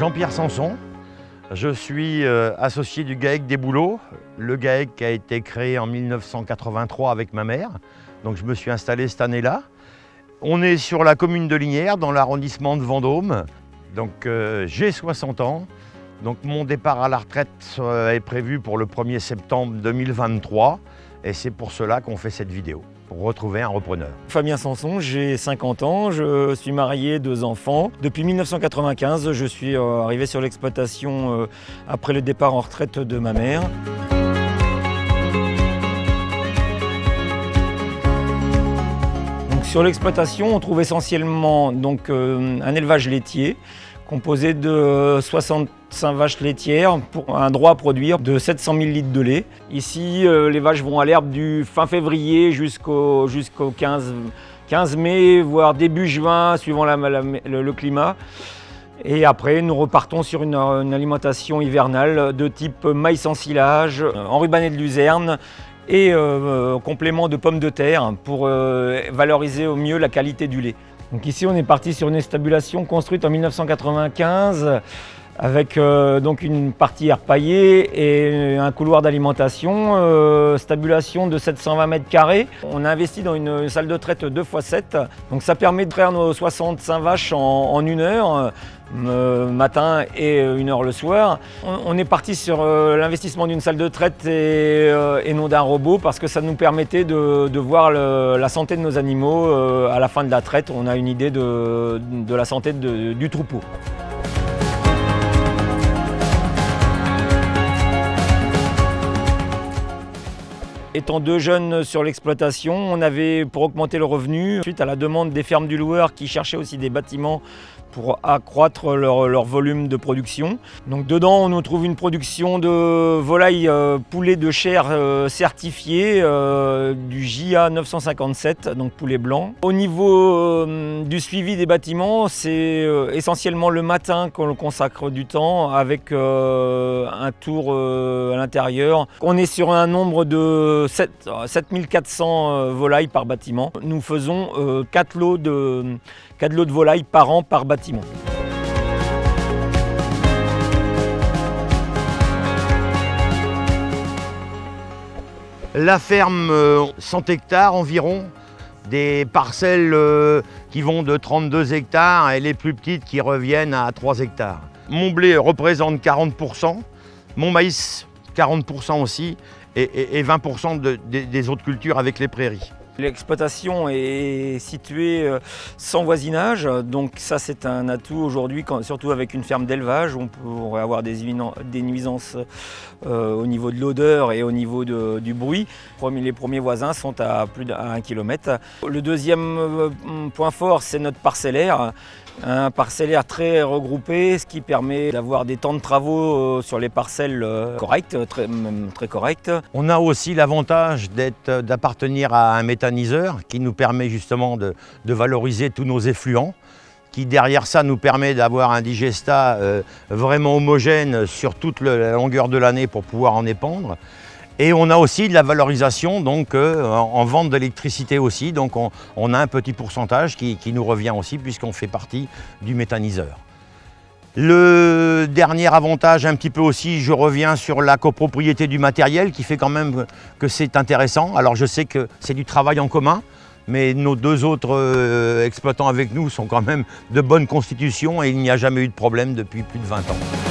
Jean-Pierre Sanson, je suis associé du GAEC des Bouleaux. Le GAEC a été créé en 1983 avec ma mère, donc je me suis installé cette année-là. On est sur la commune de Lignières, dans l'arrondissement de Vendôme. Donc j'ai 60 ans, donc mon départ à la retraite est prévu pour le 1er septembre 2023 et c'est pour cela qu'on fait cette vidéo, pour retrouver un repreneur. Fabien Sanson, j'ai 50 ans, je suis marié, 2 enfants. Depuis 1995, je suis arrivé sur l'exploitation après le départ en retraite de ma mère. Donc, sur l'exploitation, on trouve essentiellement donc, un élevage laitier composé de 65 vaches laitières pour un droit à produire de 700 000 litres de lait. Ici, les vaches vont à l'herbe du fin février jusqu'au 15 mai, voire début juin, suivant le climat. Et après, nous repartons sur une alimentation hivernale de type maïs en silage, enrubanné de luzerne et complément de pommes de terre pour valoriser au mieux la qualité du lait. Donc ici, on est parti sur une éstabulation construite en 1995 avec donc une partie air paillé et un couloir d'alimentation, stabulation de 720 mètres carrés. On a investi dans une salle de traite 2x7, donc ça permet de traire nos 65 vaches en 1 heure, matin et 1 heure le soir. On est parti sur l'investissement d'une salle de traite et non d'un robot parce que ça nous permettait de voir la santé de nos animaux à la fin de la traite. On a une idée de la santé du troupeau. Étant 2 jeunes sur l'exploitation, on avait pour augmenter le revenu, suite à la demande des fermes du loueur qui cherchaient aussi des bâtiments pour accroître leur volume de production. Donc dedans, on trouve une production de volailles poulet de chair certifié du JA 957, donc poulet blanc. Au niveau du suivi des bâtiments, c'est essentiellement le matin qu'on consacre du temps avec un tour à l'intérieur. On est sur un nombre de 7400 volailles par bâtiment. Nous faisons 4 lots de volailles par an par bâtiment. La ferme, 100 hectares environ, des parcelles qui vont de 32 hectares et les plus petites qui reviennent à 3 hectares. Mon blé représente 40%, mon maïs 40% aussi et 20% des autres cultures avec les prairies. L'exploitation est située sans voisinage, donc ça c'est un atout aujourd'hui, surtout avec une ferme d'élevage, on pourrait avoir des nuisances au niveau de l'odeur et au niveau du bruit. Les premiers voisins sont à plus d'1 km. Le deuxième point fort, c'est notre parcellaire. Un parcellaire très regroupé, ce qui permet d'avoir des temps de travaux sur les parcelles corrects, même très corrects. On a aussi l'avantage d'appartenir à un méthaniseur qui nous permet justement de valoriser tous nos effluents, qui derrière ça nous permet d'avoir un digestat vraiment homogène sur toute la longueur de l'année pour pouvoir en épandre. Et on a aussi de la valorisation donc, en vente d'électricité aussi, donc on a un petit pourcentage qui nous revient aussi puisqu'on fait partie du méthaniseur. Le dernier avantage un petit peu aussi, je reviens sur la copropriété du matériel qui fait quand même que c'est intéressant. Alors je sais que c'est du travail en commun, mais nos 2 autres exploitants avec nous sont quand même de bonne constitution et il n'y a jamais eu de problème depuis plus de 20 ans.